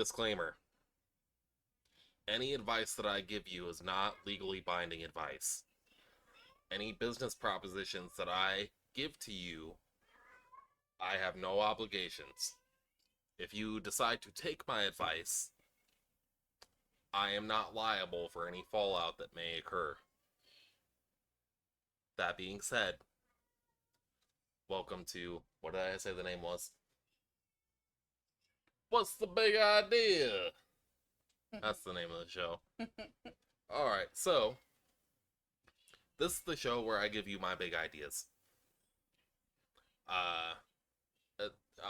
Disclaimer. Any advice that I give you is not legally binding advice. Any business propositions that I give to you, I have no obligations. If you decide to take my advice, I am not liable for any fallout that may occur. That being said, welcome to, what did I say the name was? What's the Big Idea? That's the name of the show. Alright, so, this is the show where I give you my big ideas. A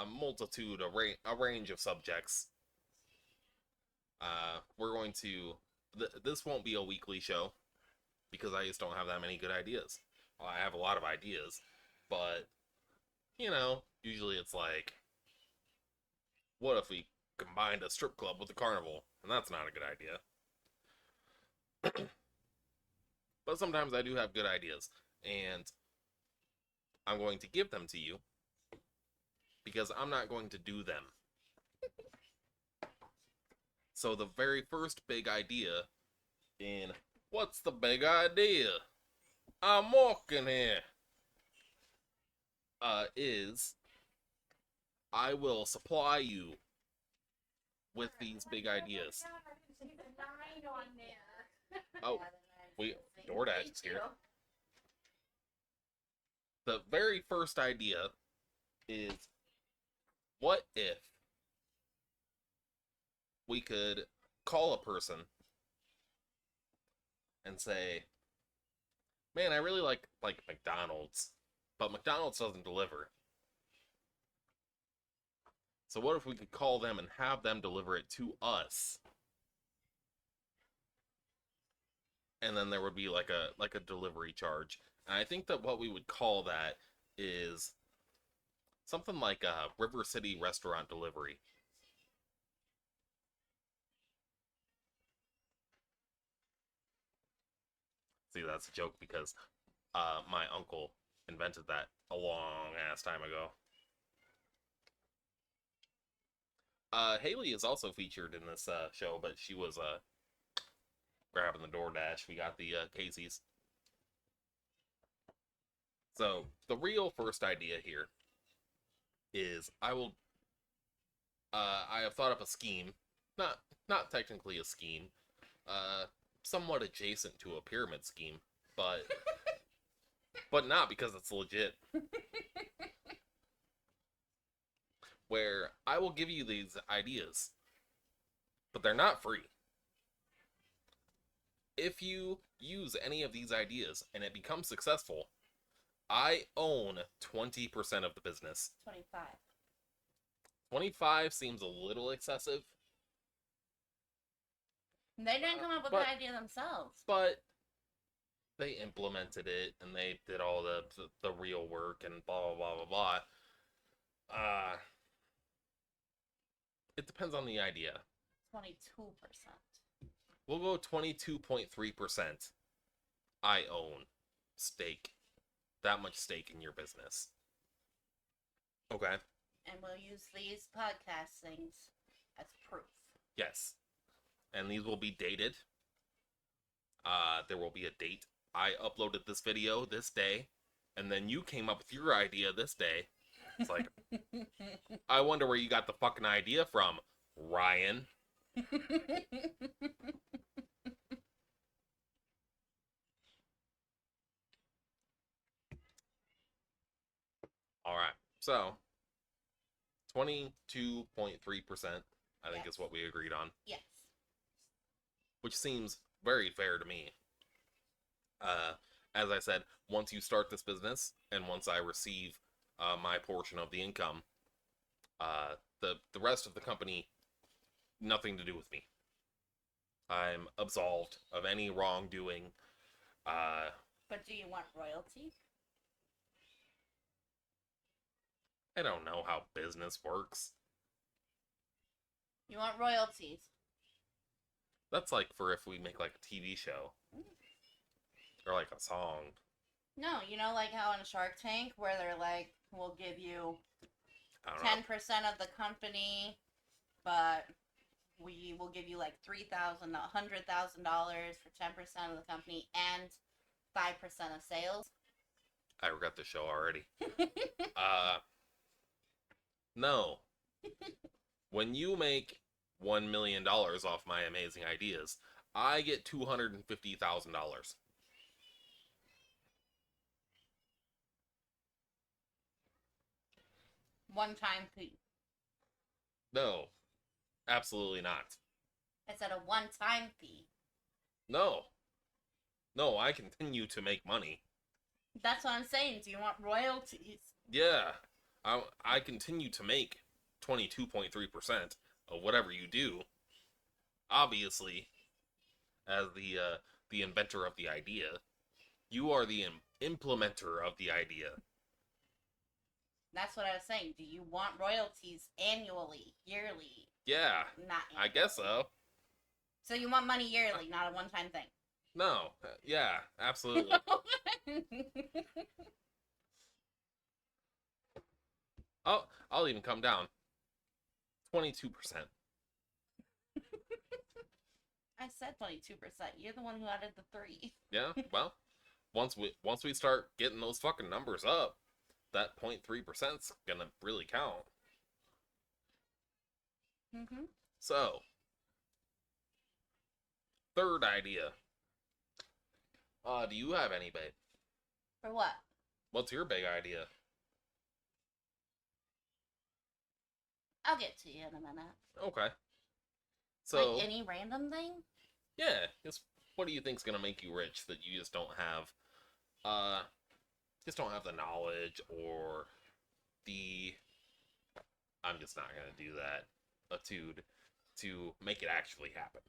multitude, a range of subjects. We're going to... this won't be a weekly show, because I just don't have that many good ideas. Well, I have a lot of ideas, but, usually it's like, what if we combined a strip club with a carnival? And that's not a good idea. But sometimes I do have good ideas, and I'm going to give them to you, because I'm not going to do them. So the very first big idea in What's the Big Idea? I'm walking here. Is I will supply you with these big ideas. Oh, DoorDash is here. The very first idea is, what if we could call a person and say, man, I really like McDonald's, but McDonald's doesn't deliver. So what if we could call them and have them deliver it to us? And then there would be like a delivery charge. And I think that what we would call that is something like a River City restaurant delivery. See, that's a joke because my uncle invented that a long ass time ago. Haley is also featured in this show, but she was grabbing the DoorDash. We got the Casey's. So the real first idea here is I have thought up a scheme, not technically a scheme, somewhat adjacent to a pyramid scheme, but but not because it's legit. Where I will give you these ideas, but they're not free. If you use any of these ideas and it becomes successful, I own 20% of the business. 25. 25 seems a little excessive. They didn't come up with the idea themselves. But they implemented it and they did all the real work and blah, blah, blah, blah, blah. It depends on the idea. 22%. We'll go 22.3%. I own stake. That much stake in your business. Okay. And we'll use these podcast things as proof. Yes. And these will be dated. There will be a date. I uploaded this video this day, and then you came up with your idea this day. It's like, I wonder where you got the fucking idea from, Ryan. Alright, so 22.3%, I think is what we agreed on. Yes. Which seems very fair to me. As I said, once you start this business, and once I receive my portion of the income, the rest of the company, nothing to do with me. I'm absolved of any wrongdoing. But do you want royalty? I don't know how business works. You want royalties? That's like for if we make like a TV show. Or like a song. No, you know like how in Shark Tank where they're like, we'll give you 10% of the company, but we will give you like $3,000, $100,000 for 10% of the company and 5% of sales. I regret the show already. No. When you make $1 million off my amazing ideas, I get $250,000. One-time fee. No, absolutely not. I said a one-time fee. No. No, I continue to make money. That's what I'm saying. Do you want royalties? Yeah. I continue to make 22.3% of whatever you do. Obviously, as the inventor of the idea, you are the implementer of the idea. That's what I was saying. Do you want royalties annually, yearly? Yeah, Not I guess so. So you want money yearly, not a one-time thing. No, yeah, absolutely. I'll even come down. 22%. I said 22%. You're the one who added the 3. Yeah, well, once we start getting those fucking numbers up, that 0.3%'s gonna really count. Mm-hmm. So, third idea. Do you have any, babe? For what? What's your big idea? I'll get to you in a minute. Okay. So, like any random thing? yeah, just what do you think's gonna make you rich that you just don't have, the knowledge or the, I'm just not gonna do that, attitude to make it actually happen.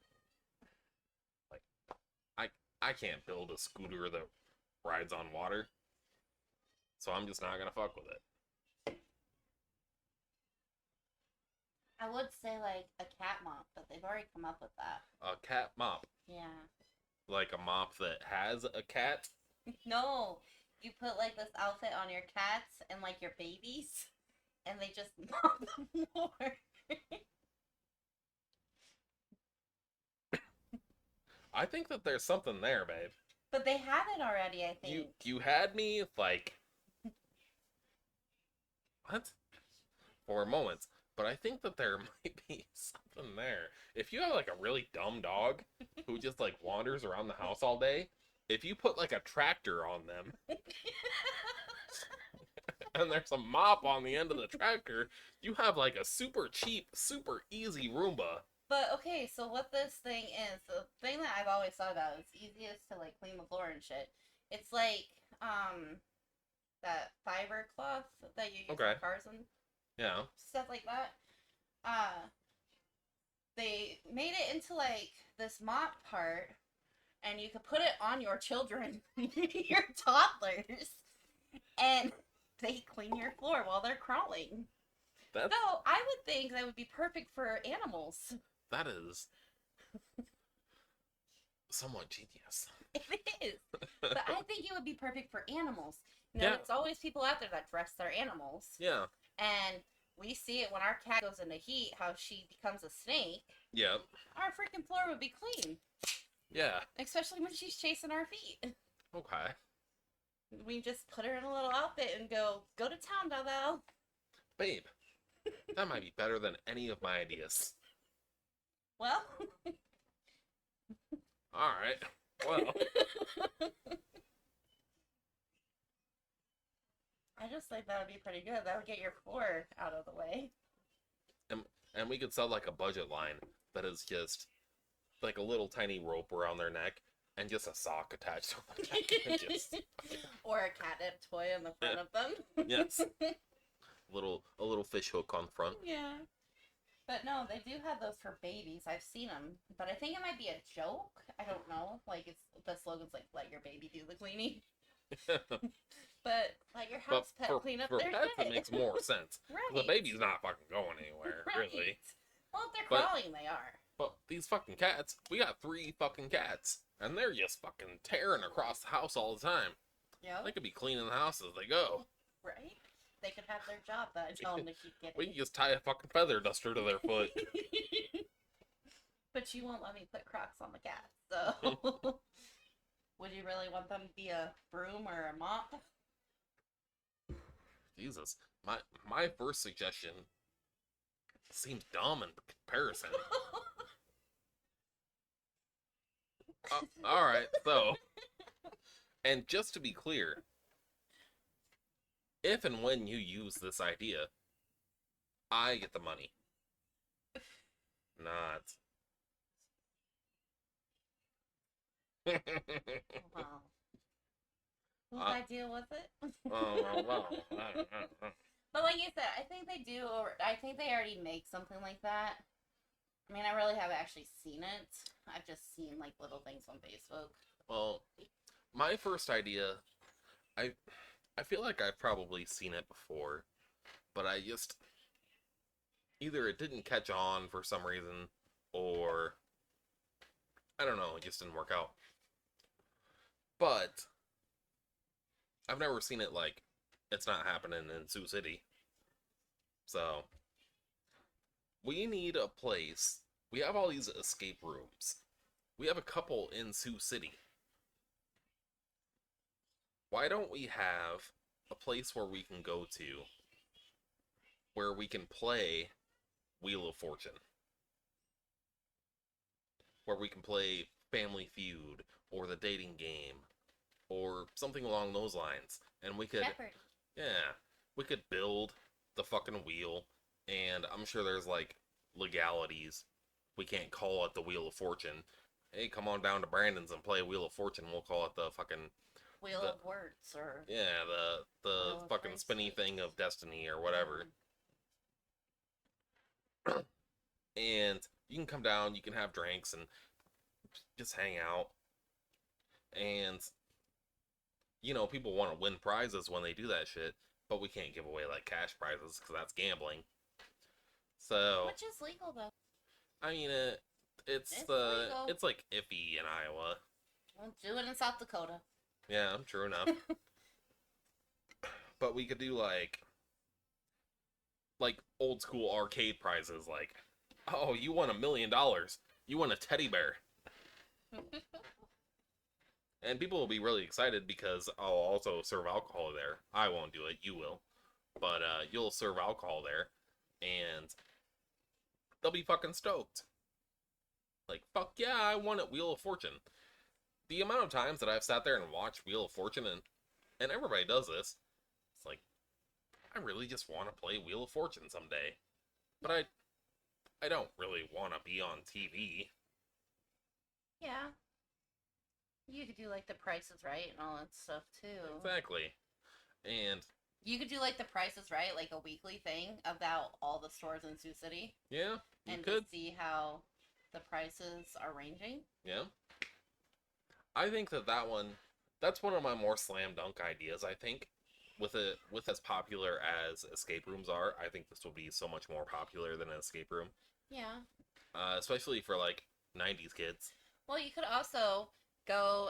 Like, I can't build a scooter that rides on water, so I'm just not gonna fuck with it. I would say like a cat mop, but they've already come up with that. A cat mop. Yeah. Like a mop that has a cat? No, you put like this outfit on your cats and like your babies, and they just mop the floor. I think that there's something there, babe. But they have it already, I think. You had me like, what? For a moment. But I think that there might be something there. If you have like a really dumb dog who just like wanders around the house all day, if you put like a tractor on them and there's a mop on the end of the tractor, you have like a super cheap, super easy Roomba. But okay, so what this thing is, the thing that I've always thought about is easiest to like clean the floor and shit. It's like that fiber cloth that you use Okay. for cars and Yeah. stuff like that. They made it into like this mop part, and you could put it on your children, your toddlers, and they clean your floor while they're crawling. That's So I would think that would be perfect for animals. that is somewhat genius. It is. But I think it would be perfect for animals. You know, Yeah. it's always people out there that dress their animals. Yeah. And we see it when our cat goes into heat, how she becomes a snake. Yeah. Our freaking floor would be clean. Yeah. Especially when she's chasing our feet. Okay. We just put her in a little outfit and go to town, Belle. Babe, that might be better than any of my ideas. Well. Alright. Well. I just think that would be pretty good. That would get your floor out of the way. And we could sell like a budget line that is just like a little tiny rope around their neck and just a sock attached to the neck. And just, Or a catnip toy on the front of them. yes. A little fish hook on front. Yeah. But no, they do have those for babies. I've seen them. But I think it might be a joke. I don't know. Like, it's the slogan's like, let your baby do the cleaning. But let your house pet clean up for their pets, shit. it makes more sense. Right. The baby's not fucking going anywhere, Right. really. Well, if they're But- crawling, they are. But these fucking cats, we got 3 fucking cats, and they're just fucking tearing across the house all the time. Yeah. They could be cleaning the house as they go. Right? They could have their job that I tell them to keep getting. We can just tie a fucking feather duster to their foot. But you won't let me put Crocs on the cat, so would you really want them to be a broom or a mop? Jesus. My first suggestion seems dumb in comparison. Alright, so. And just to be clear, if and when you use this idea, I get the money. Not. Wow. Whose Uh, idea was it? well. But like you said, I think they do, or I think they already make something like that. I mean, I really haven't actually seen it. I've just seen like little things on Facebook. Well, my first idea, I I feel like I've probably seen it before, but I just either it didn't catch on for some reason, or I don't know, it just didn't work out. But I've never seen it like it's not happening in Sioux City. So we need a place. We have all these escape rooms. We have a couple in Sioux City. Why don't we have a place where we can go to where we can play Wheel of Fortune? Where we can play Family Feud or the dating game or something along those lines. And we could, Shepherd. yeah, we could build the fucking wheel. And I'm sure there's like legalities. We can't call it the Wheel of Fortune. Hey, come on down to Brandon's and play Wheel of Fortune. We'll call it the fucking Wheel the, of Words or yeah, the Wheel of fucking spinny Bracelets. thing of destiny or whatever. And you can come down, you can have drinks and just hang out. And people want to win prizes when they do that shit, but we can't give away like cash prizes because that's gambling. So Which is legal though. I mean, it's It's the legal. it's like iffy in Iowa. We'll do it in South Dakota. Yeah, true enough. But we could do like old school arcade prizes, like, oh, you won $1 million, you won a teddy bear, and people will be really excited because I'll also serve alcohol there. I won't do it, you will, but you'll serve alcohol there, and they'll be fucking stoked. Like, fuck yeah, I won at Wheel of Fortune. The amount of times that I've sat there and watched Wheel of Fortune, and everybody does this, it's like, I really just want to play Wheel of Fortune someday. But I don't really want to be on TV. Yeah. You could do like the Price is Right and all that stuff too. Exactly. And You could do like the Price is Right, like a weekly thing about all the stores in Sioux City. yeah, you And could. to see how the prices are ranging. Yeah. I think that's one of my more slam dunk ideas, I think. With as popular as escape rooms are, I think this will be so much more popular than an escape room. Yeah. Especially for like 90s kids. Well, you could also go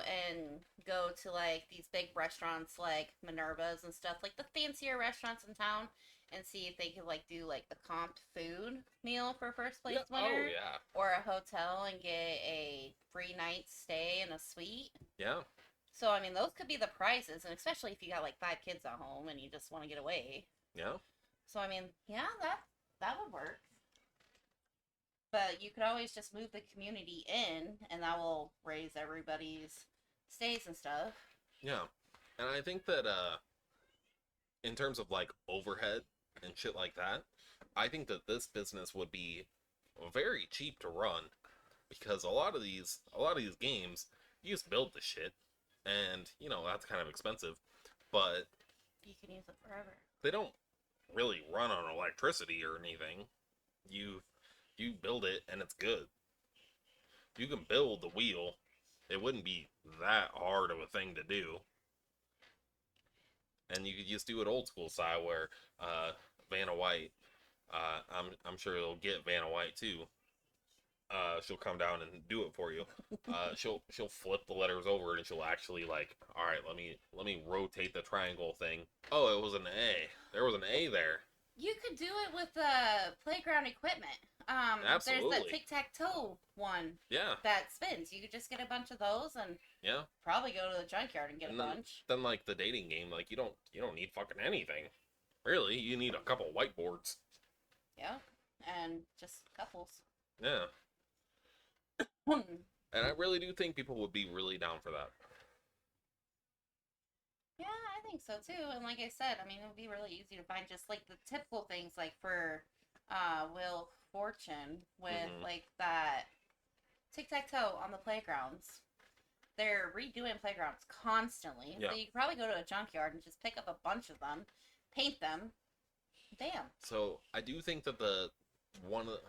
to like these big restaurants like Minerva's and stuff, like the fancier restaurants in town, and see if they could like do like the comped food meal for first place Yeah. winner, Oh yeah. or a hotel and get a free night stay in a suite. Yeah. So I mean, those could be the prizes, and especially if you got like 5 kids at home and you just want to get away. Yeah. So I mean, yeah, that would work. But you could always just move the community in, and that will raise everybody's stays and stuff. Yeah. And I think that in terms of like overhead and shit like that, I think that this business would be very cheap to run because a lot of these games you just build the shit and that's kind of expensive, but You can use it forever. they don't really run on electricity or anything. You build it and it's good. You can build the wheel. It wouldn't be that hard of a thing to do. And you could just do it old school style where Vanna White, I'm sure it'll get Vanna White too. She'll come down and do it for you. She'll flip the letters over and she'll actually like, all right, let me rotate the triangle thing. Oh, it was an A. There was an A there. You could do it with playground equipment. There's that Absolutely. tic-tac-toe one Yeah. that spins. You could just get a bunch of those and Yeah. probably go to the junkyard and get a And then bunch. then like the dating game, like you don't need fucking anything. Really, you need a couple whiteboards. Yeah, and just couples. Yeah. Yeah, And I really do think people would be really down for that. I think so too. And like I said, I mean, it would be really easy to find just like the typical things, like for Will Fortune with Mhm. like that tic tac toe on the playgrounds. They're redoing playgrounds constantly, Yeah. so you could probably go to a junkyard and just pick up a bunch of them, paint them. Damn. So I do think that the one of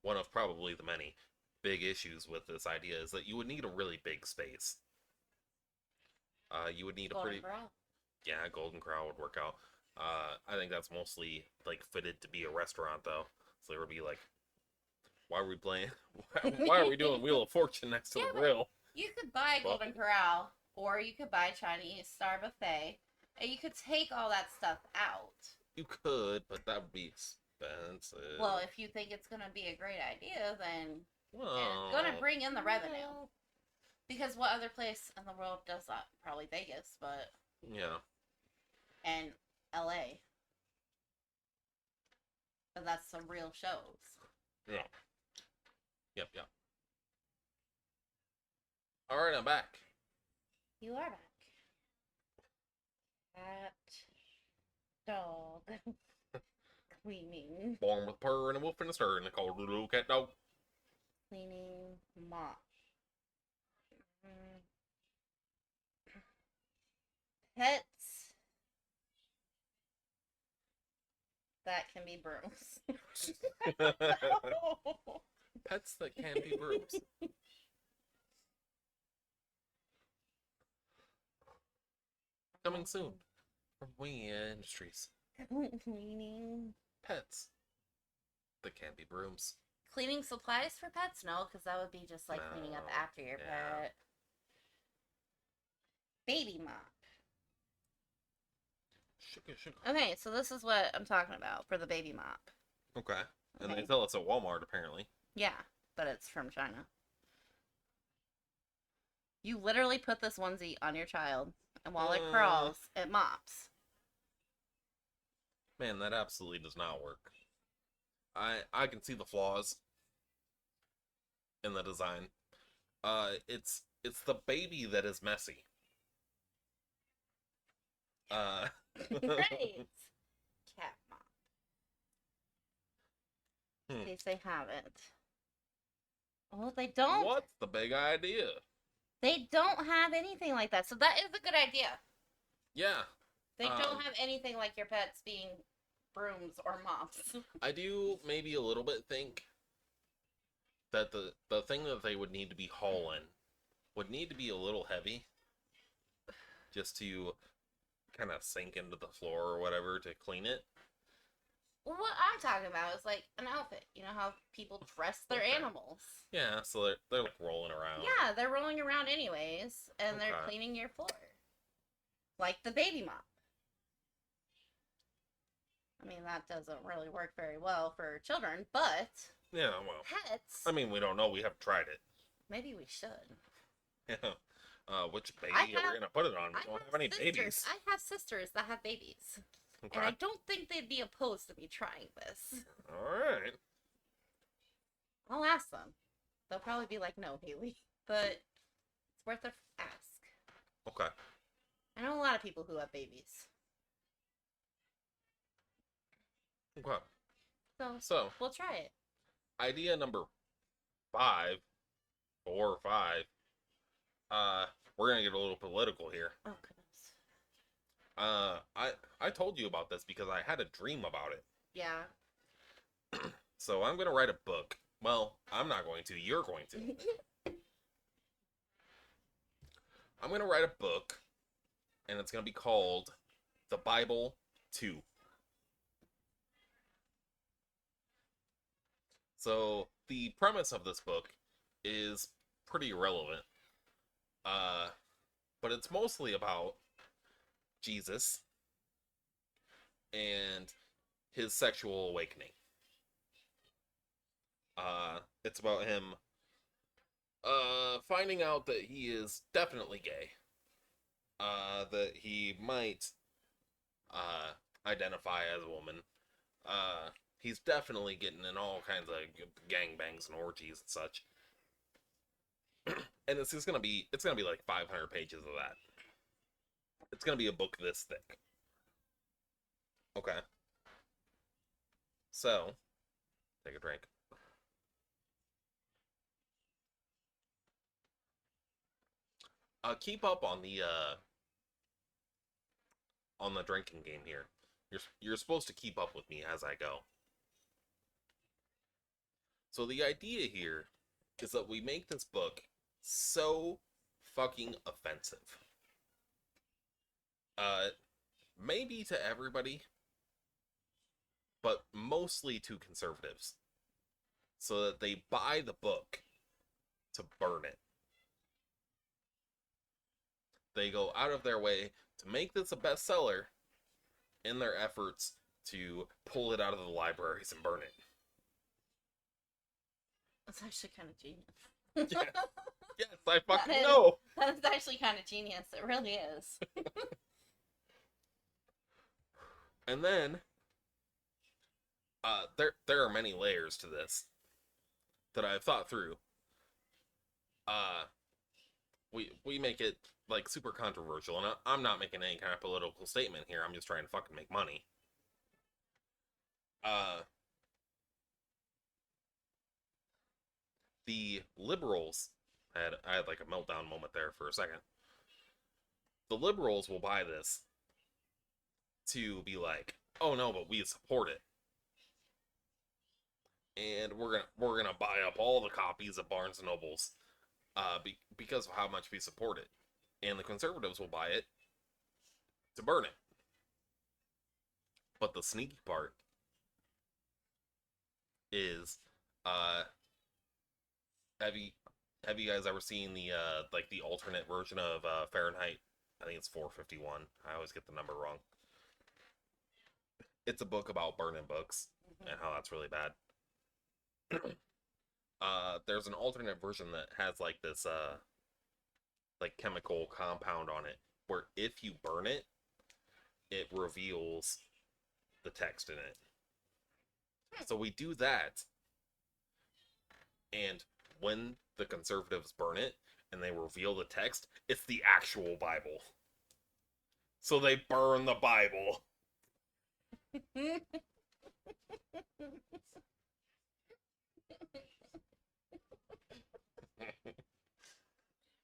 one of probably the many big issues with this idea is that you would need a really big space. You would need a Golden pretty Corral. yeah, Golden Corral would work out. I think that's mostly like fitted to be a restaurant though. So there would be like, why are we playing? Why are we doing Wheel of Fortune next to Yeah, the but grill? you could buy Well, Golden Corral, or you could buy Chinese Star Buffet, and you could take all that stuff out. you could, but that would be expensive. Well, if you think it's gonna be a great idea, then and Well, it's gonna bring in the revenue. Because what other place in the world does that? Probably Vegas, but yeah, and LA. But that's some real shows. yeah, yep. All right, I'm back. You are back. Cat, dog, cleaning, Born with a purr and a wolf and a stir, and they called it a little cat dog. cleaning, mop. Mm. Pets that can be brooms. Pets that can be brooms. Coming soon from Wingin Industries. Cleaning. Pets that can be brooms. Cleaning supplies for pets? No, because that would be just like cleaning up No, after your yeah. pet. Baby mop. Sugar. Okay, so this is what I'm talking about for the baby mop. Okay. And Okay. they sell us at Walmart, apparently. Yeah, but it's from China. You literally put this onesie on your child, and while it crawls, it mops. Man, that absolutely does not work. I can see the flaws in the design. It's the baby that is messy. Uh, Right. Cat mop. Hmm. In case they haven't. Oh, they don't. What's the big idea? They don't have anything like that. So that is a good idea. Yeah, They Um, don't have anything like your pets being brooms or mops. I do maybe a little bit think that the thing that they would need to be hauling would need to be a little heavy, just to kind of sink into the floor or whatever to clean it. What I'm talking about is like an outfit. You know how people dress their Okay. animals. Yeah, so they're like rolling around. Yeah, they're rolling around anyways, and they're Okay. cleaning your floor. Like the baby mop. I mean, that doesn't really work very well for children, but Yeah, well, pets, I mean, we don't know. We haven't tried it. maybe we should. Yeah. Which baby I are we have- gonna put it on? We I don't have have any sisters. babies. I have sisters that have babies. Okay. And I don't think they'd be opposed to me trying this. All right. I'll ask them. They'll probably be like, no, Haley. But it's worth a ask. Okay. I know a lot of people who have babies. Okay. So So, we'll try it. idea number 4 or 5. We're gonna get a little political here. Oh, goodness. I told you about this because I had a dream about it. Yeah. So I'm gonna write a book. Well, I'm not going to. You're going to. I'm gonna write a book, and it's gonna be called "The Bible 2." So the premise of this book is pretty irrelevant, but it's mostly about Jesus and his sexual awakening. It's about him finding out that he is definitely gay. That he might uh identify as a woman. He's definitely getting in all kinds of gangbangs and orgies and such. And it's gonna be like 500 pages of that. It's gonna be a book this thick. Okay. So, take a drink. Keep up on the drinking game here. You're supposed to keep up with me as I go. So the idea here is that we make this book so fucking offensive. Uh, maybe to everybody, but mostly to conservatives, so that they buy the book to burn it. They go out of their way to make this a bestseller in their efforts to pull it out of the libraries and burn it. That's actually kind of genius. Yeah. Yes, I fucking That is- know. That is actually kind of genius. It really is. And then there are many layers to this that I've thought through. Uh, we make it like super controversial, and I'm not making any kind of political statement here. I'm just trying to fucking make money. Uh, the liberals I had like a meltdown moment there for a second. The liberals will buy this to be like, oh no, but we support it, and we're gonna buy up all the copies of Barnes and Nobles, because of how much we support it, and the conservatives will buy it to burn it. But the sneaky part is, uh, have you have you guys ever seen the like the alternate version of Fahrenheit? I think it's 451. I always get the number wrong. It's a book about burning books and how that's really bad. There's an alternate version that has like this like chemical compound on it where if you burn it, it reveals the text in it. So we do that, and when the conservatives burn it and they reveal the text, it's the actual Bible. So they burn the Bible.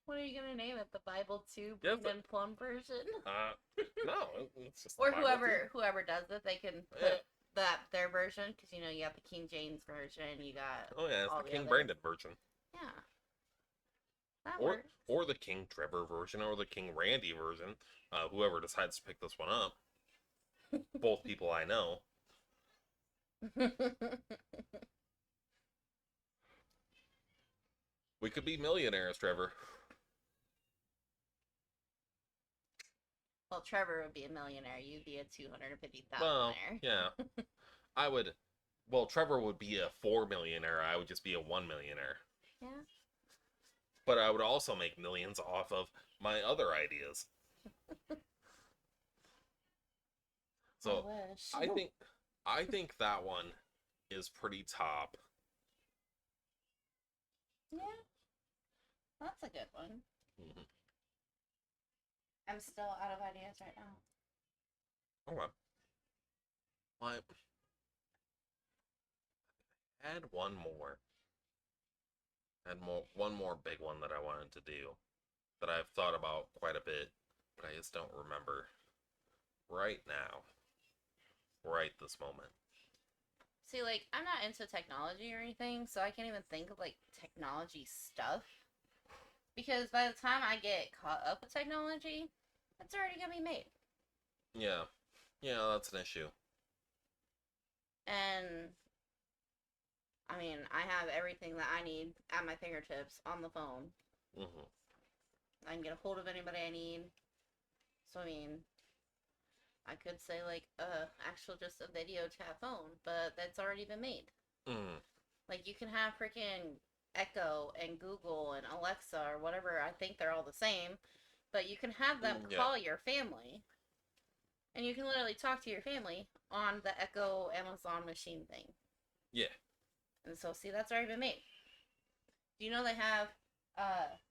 What are you gonna name it? The Bible 2 Yes, Brandon Plum version? No, it's just the Or Bible too. whoever does it, they can put their version, because you know you have the King James version, you got Oh yeah, it's all the King others. Brandon version. Yeah, that Or works. or the King Trevor version, or the King Randy version. Whoever decides to pick this one up. Both people I know. We could be millionaires, Trevor. Well, Trevor would be a millionaire. You'd be a 250,000 Well, millionaire. yeah. I would. Well, Trevor would be a 4 millionaire. I would just be a 1 millionaire. Yeah. But I would also make millions off of my other ideas. So I wish. I think that one is pretty top. Yeah, that's a good one. Mhm. I'm still out of ideas right now. Okay. What? Add one more. One more big one that I wanted to do that I've thought about quite a bit, but I just don't remember right now. Right this moment. See, like, I'm not into technology or anything, so I can't even think of, like, technology stuff. Because by the time I get caught up with technology, it's already gonna be made. Yeah. Yeah, that's an issue. And, I mean, I have everything that I need at my fingertips on the phone. Mm-hmm. I can get a hold of anybody I need. So, I mean, I could say, like, actual just a video chat phone, but that's already been made. Mm. Like, you can have freaking Echo and Google and Alexa or whatever. I think they're all the same. But you can have them Yeah. call your family. And you can literally talk to your family on the Echo Amazon machine thing. Yeah. And so, see, that's already been made. Do you know they have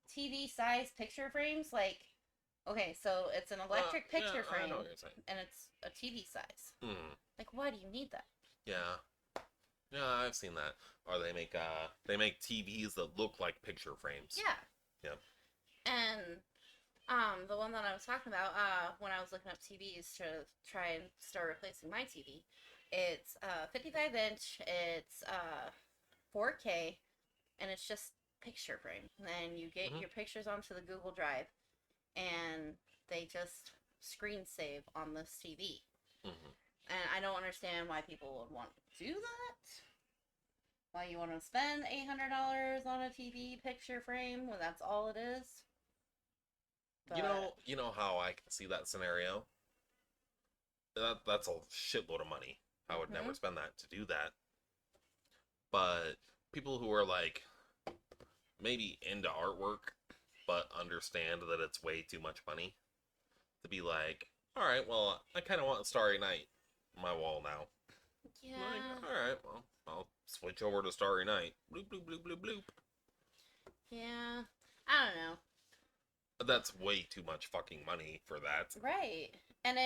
TV size picture frames? Like, okay, so it's an electric picture I frame, know what you're saying. and it's a TV size. Hmm. Like, why do you need that? Yeah. Yeah, I've seen that. Or they make TVs that look like picture frames. Yeah. Yep. And the one that I was talking about, when I was looking up TVs to try and start replacing my TV, it's 55 inch, it's 4K, and it's just picture frame. And then you get your pictures onto the Google Drive, and they just screen save on this TV. Mm-hmm. And I don't understand why people would want to do that. Why you want to spend $800 on a TV picture frame when that's all it is. But, You know how I can see that scenario? That's a shitload of money. I would never spend that to do that. But people who are like maybe into artwork but understand that it's way too much money to be like, all right, well, I kind of want Starry Night on my wall now. yeah. Like, all right, well, I'll switch over to Starry Night. Bloop, bloop, bloop, bloop, bloop. Yeah. I don't know. That's way too much fucking money for that. Right. And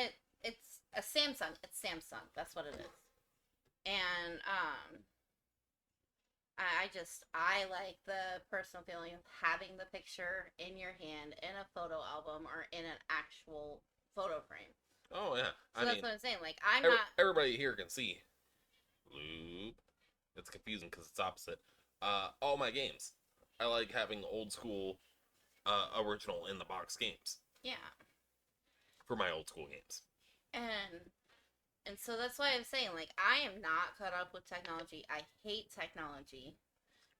it's a Samsung. It's Samsung. That's what it is. And I like the personal feeling of having the picture in your hand in a photo album or in an actual photo frame. Oh yeah, So that's what I'm saying. Like, I'm not. Everybody here can see. Bloop. It's confusing because it's opposite. All my games, I like having old school, original in the box games. Yeah. For my old school games. And so that's why I'm saying, like, I am not caught up with technology. I hate technology.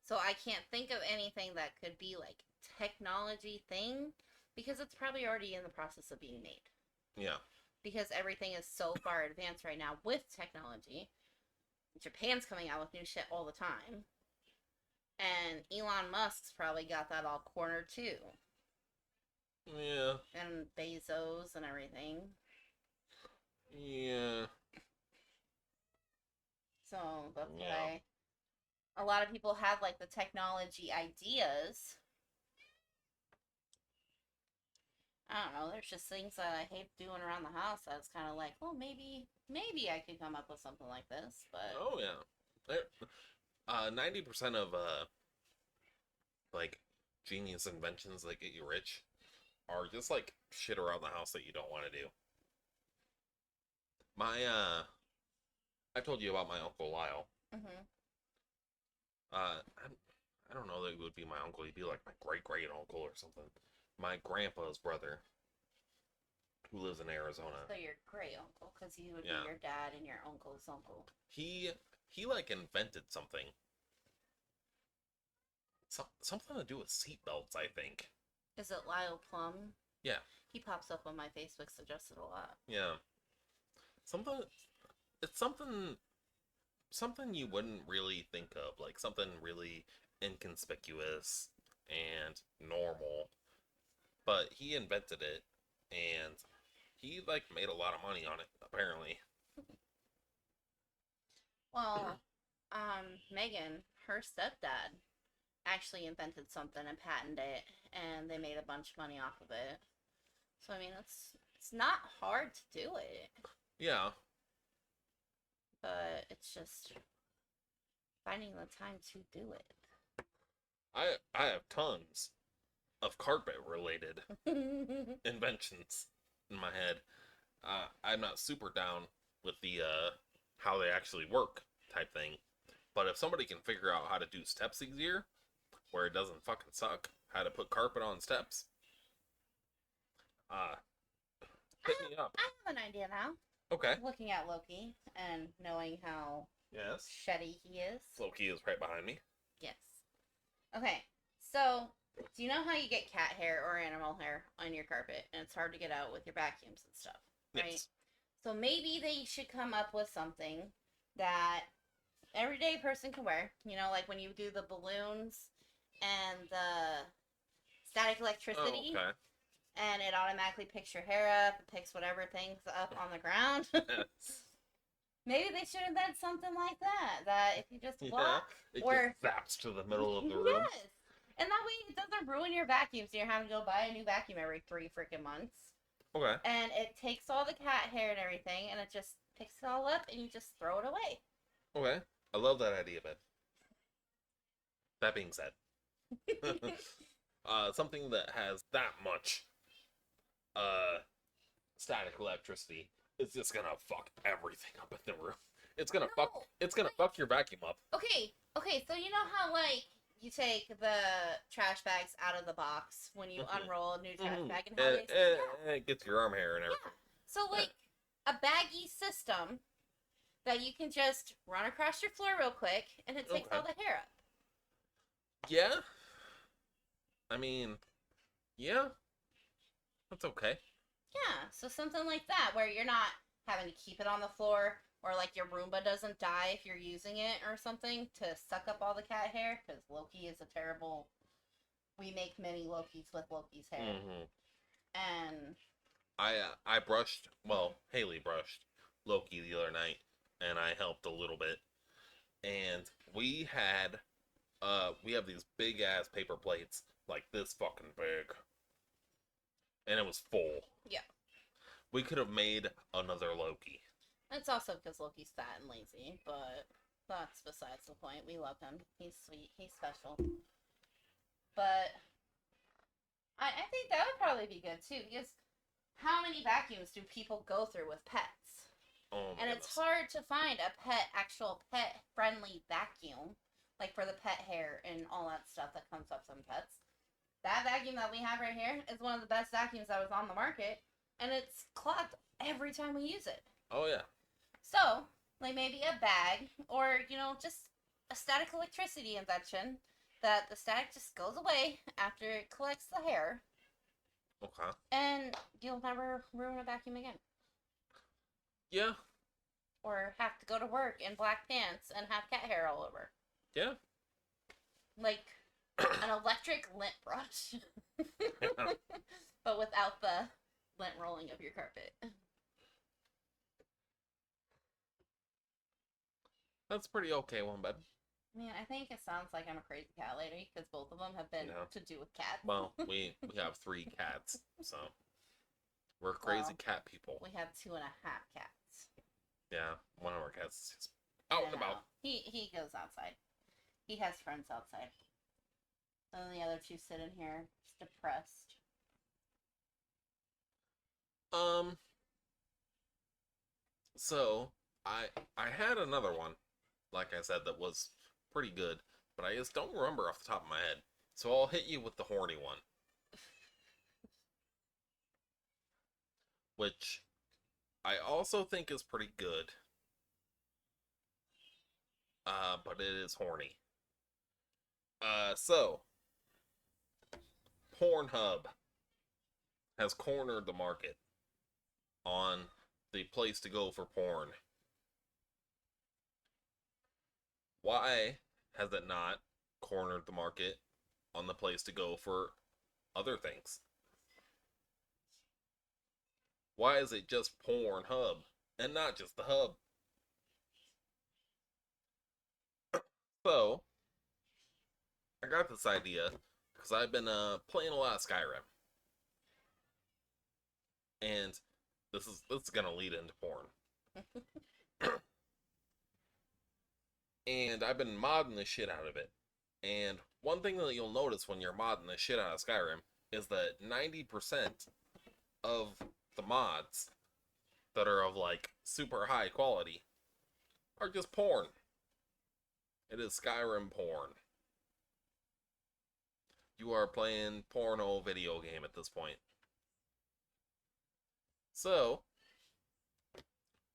So I can't think of anything that could be like technology thing because it's probably already in the process of being made. Yeah. Because everything is so far advanced right now with technology. Japan's coming out with new shit all the time. And Elon Musk's probably got that all cornered too. Yeah. And Bezos and everything. Yeah. So that's why a lot of people have like the technology ideas. I don't know. There's just things that I hate doing around the house. That's kind of like, well, maybe I could come up with something like this. But oh yeah, 90% of like genius inventions that get you rich are just like shit around the house that you don't want to do. I've told you about my uncle Lyle. Mhm. I don't know that he would be my uncle. He'd be like my great uncle or something. My grandpa's brother, who lives in Arizona. So your great uncle, because he would be Yeah. your dad and your uncle's uncle. He like invented something. Something to do with seatbelts, I think. Is it Lyle Plum? Yeah. He pops up on my Facebook suggested a lot. Yeah. It's something you wouldn't really think of, like something really inconspicuous and normal. But he invented it, and he like made a lot of money on it, apparently. Well, Megan, her stepdad, actually invented something and patented it, and they made a bunch of money off of it. So I mean, it's not hard to do it. Yeah. But it's just finding the time to do it. I have tons of carpet related inventions in my head. I'm not super down with the how they actually work type thing. But if somebody can figure out how to do steps easier, where it doesn't fucking suck, how to put carpet on steps, hit me up. I have an idea now. Okay. Looking at Loki and knowing how Yes. shitty he is. Loki is right behind me. Yes. Okay, so do you know how you get cat hair or animal hair on your carpet and it's hard to get out with your vacuums and stuff, right? Yes. So maybe they should come up with something that everyday person can wear. You know, like when you do the balloons and the static Oh, electricity, okay. and it automatically picks your hair up, it picks whatever things up on the ground. Maybe they should invent something like that. That if you just Yeah, walk, it or just zaps to the middle of the room. yes, and that way it doesn't ruin your vacuum. So you're having to go buy a new vacuum every 3 freaking months, Okay. and it takes all the cat hair and everything, and it just picks it all up, and you just throw it away. Okay. I love that idea, Ben. That being said, something that has that much uh static electricity is just gonna fuck everything up in the room. It's gonna fuck. No, It's gonna like, fuck your vacuum up. okay. So you know how like you take the trash bags out of the box when you Mhm. unroll a new trash Mhm. bag, and how they It gets your arm hair and yeah. everything. So like a baggy system that you can just run across your floor real quick, and it takes Okay. all the hair up. Yeah. I mean, yeah, that's okay. Yeah, so something like that where you're not having to keep it on the floor, or like your Roomba doesn't die if you're using it or something to suck up all the cat hair, because Loki is a terrible. We make many Lokis with Loki's hair, Hmm. and I brushed. Well, Haley brushed Loki the other night, and I helped a little bit. And we have these big ass paper plates like this fucking big, and it was full. yeah, We could have made another Loki. it's also because Loki's fat and lazy, but that's besides the point. We love him. He's sweet. He's special. But I think that would probably be good too, because how many vacuums do people go through with pets? Oh my And it's goodness. hard to find a actual pet friendly vacuum, like for the pet hair and all that stuff that comes up from pets. That vacuum that we have right here is one of the best vacuums that was on the market, and it's clogged every time we use it. Oh yeah. So, like maybe a bag, or just a static electricity invention that the static just goes away after it collects the hair, Okay. and you'll never ruin a vacuum again. Yeah. Or have to go to work in black pants and have cat hair all over. Yeah. Like an electric lint brush. But without the lint rolling of your carpet. That's pretty okay one, bed. Man, I think it sounds like I'm a crazy cat lady because both of them have been Yeah. to do with cats. Well, we have 3 cats, so we're crazy Well, cat people. we have 2.5 cats. Yeah, one of our cats is just out and about. He goes outside. He has friends outside. And the other two sit in here, just depressed. Um, so I had another one, like I said, that was pretty good, but I just don't remember off the top of my head. So I'll hit you with the horny one, which I also think is pretty good. But it is horny. So Pornhub has cornered the market on the place to go for porn. Why has it not cornered the market on the place to go for other things? Why is it just Pornhub and not just the hub? So, I got this idea because I've been playing a lot of Skyrim, and this is gonna lead into porn. And I've been modding the shit out of it. And one thing that you'll notice when you're modding the shit out of Skyrim is that 90% of the mods that are of like super high quality are just porn. It is Skyrim porn. You are playing porno video game at this point. So,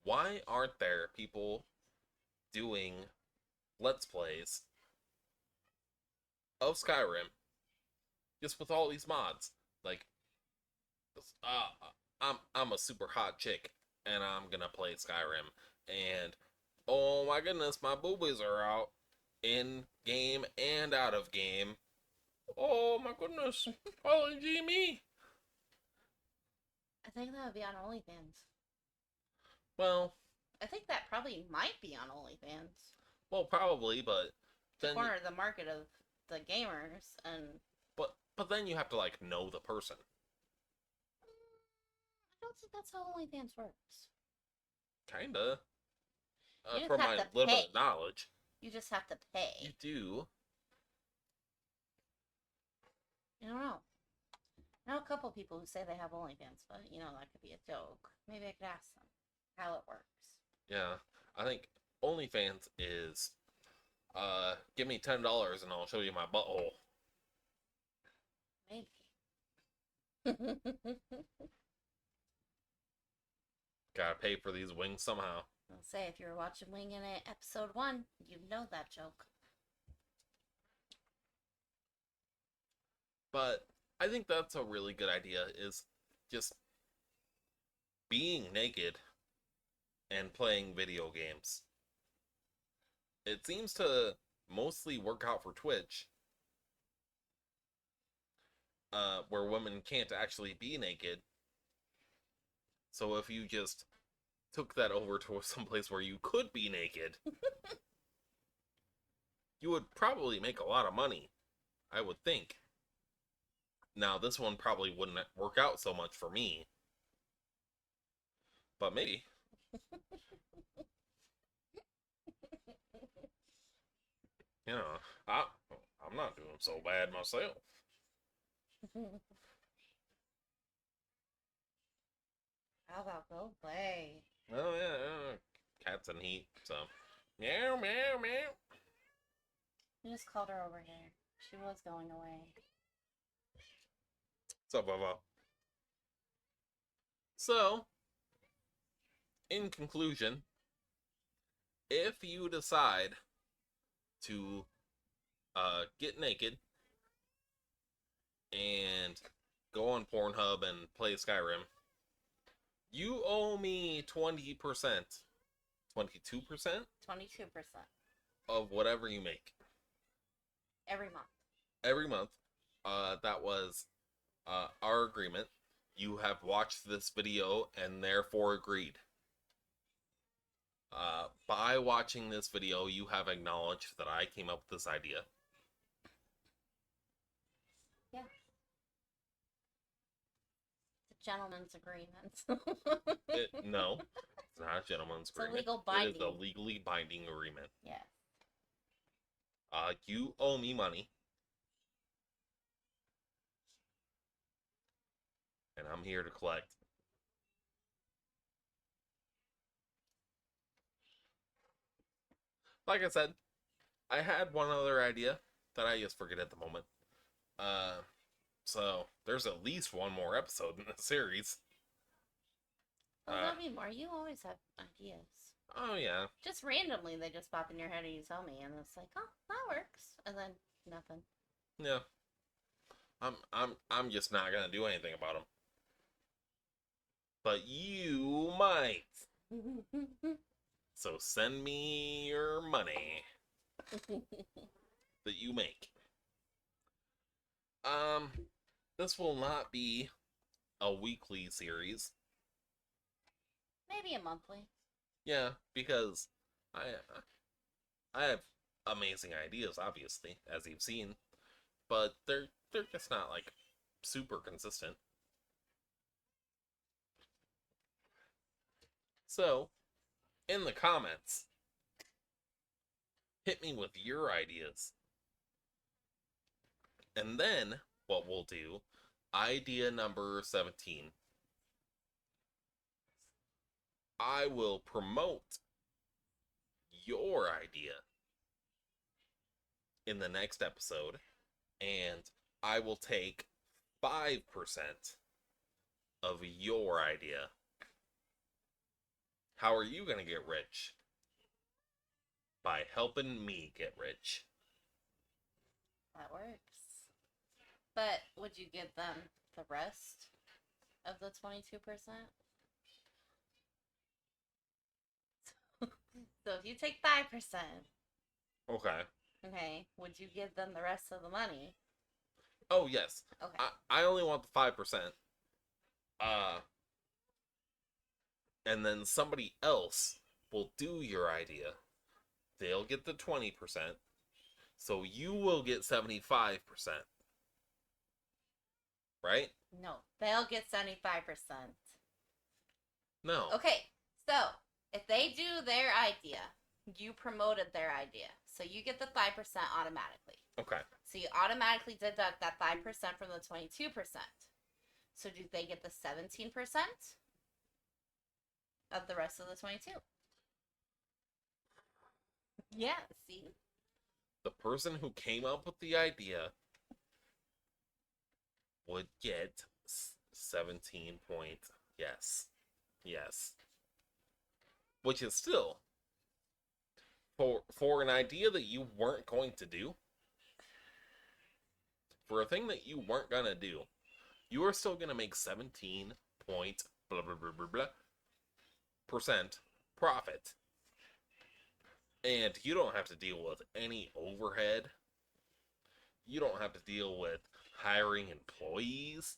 why aren't there people doing Let's Plays of Skyrim just with all these mods? Like, I'm a super hot chick and I'm gonna play Skyrim, and Oh my goodness, my boobies are out in game and out of game. Oh my goodness, holy gee me. I think that would be on OnlyFans. Well, I think that probably might be on OnlyFans probably, but to then corner the market of the gamers and. but then you have to like know the person. I don't think that's how OnlyFans works. Kinda. You just From have my to limited pay. knowledge, You just have to you pay. do. I don't know. I know a couple people who say they have OnlyFans, but that could be a joke. Maybe I could ask them how it works. Yeah, I think OnlyFans is give me $10 and I'll show you my butthole. Maybe. Gotta pay for these wings somehow. I'll say if you were watching Wingin It episode 1, you'd know that joke. But I think that's a really good idea is just being naked and playing video games. It seems to mostly work out for Twitch, where women can't actually be naked. So if you just took that over to someplace where you could be naked, you would probably make a lot of money, I would think. Now, this one probably wouldn't work out so much for me, but maybe. You know, I'm not doing so bad myself. How about go play? Oh yeah, cats in heat. So, meow meow meow. You just called her over here. She was going away. So, so, in conclusion, if you decide to get naked and go on Pornhub and play Skyrim, you owe me 20%, 22% 22%. of whatever you make Every month. every month. That was our agreement. You have watched this video and therefore agreed. By watching this video, you have acknowledged that I came up with this idea. Yeah. It's a gentleman's agreement. No, it's not a gentleman's agreement. It's a legal binding. It is a legally binding agreement. Yeah. You owe me money. And I'm here to collect. Like I said, I had one other idea that I just forget at the moment. So there's at least one more episode in the series. Well, there'll be more. You always have ideas. Oh yeah. Just randomly, they just pop in your head and you tell me, and it's like, oh, that works, and then nothing. Yeah. I'm just not gonna do anything about them. But you might. So send me your money that you make. This will not be a weekly series. Maybe a monthly. Yeah, because I have amazing ideas, obviously, as you've seen, but they're just not like super consistent. So, in the comments, hit me with your ideas. And then what we'll do, idea number 17. I will promote your idea in the next episode, and I will take 5% of your idea. How are you going to get rich? By helping me get rich. That works. But would you give them the rest of the 22%? So if you take 5%, Okay. okay, would you give them the rest of the money? Oh, yes. Okay. I only want the 5%. Uh, and then somebody else will do your idea. They'll get the 20%. So you will get 75%. Right? No, they'll get 75%. No. Okay, so if they do their idea, you promoted their idea. So you get the 5% automatically. Okay. So you automatically deduct that 5% from the 22%. So do they get the 17% of the rest of the 22? Yeah, see? The person who came up with the idea would get 17 point. Yes. Yes. Which is still for an idea that you weren't going to do, for a thing that you weren't gonna do, you are still gonna make 17 point blah blah blah blah blah percent profit. And you don't have to deal with any overhead. You don't have to deal with hiring employees.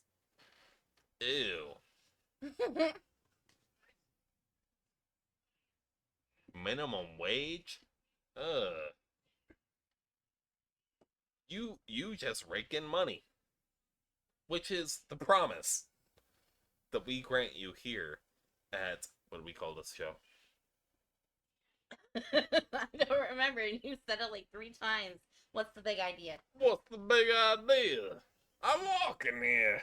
Ew. Minimum wage? Ugh. You just rake in money. Which is the promise that we grant you here at, what do we call this show? I don't remember. You said it like 3 times. What's the big idea? What's the big idea? I'm walking here.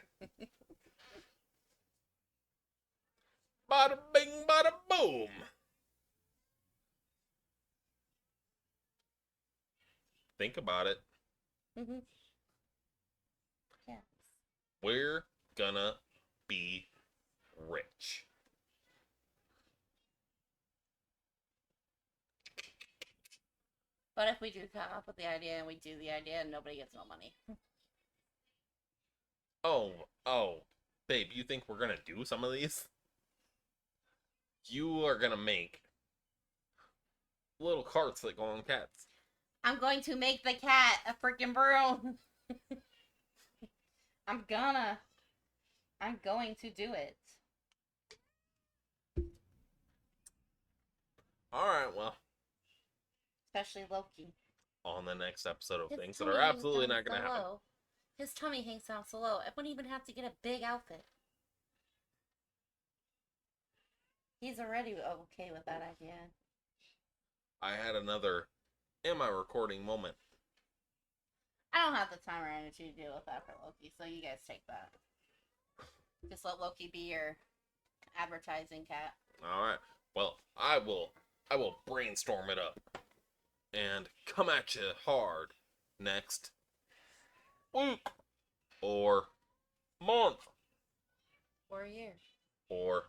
Bada bing, bada boom. Think about it. Mm-hmm. Yeah. We're gonna be rich. But if we do come up with the idea and we do the idea and nobody gets no money. Oh, babe, you think we're gonna do some of these? You are gonna make little carts that go on cats. I'm going to make the cat a freaking broom. I'm going to do it. Alright, well, Especially Loki. on the next episode of His things that tummy are hangs absolutely down not gonna so happen. low. His tummy hangs down so low. I wouldn't even have to get a big outfit. He's already okay with that idea. I had another am I recording moment. I don't have the time or energy to deal with that for Loki, so you guys take that. Just let Loki be your advertising cat. Alright. Well, I will brainstorm it up and come at you hard next week or month For a year. or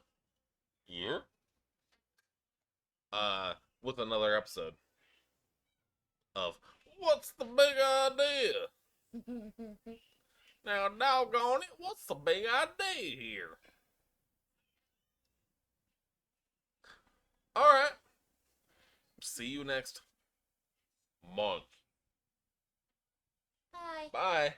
year with another episode of What's the Big Idea? Now, doggone it, what's the big idea here? Alright. See you next month. Bye. Bye.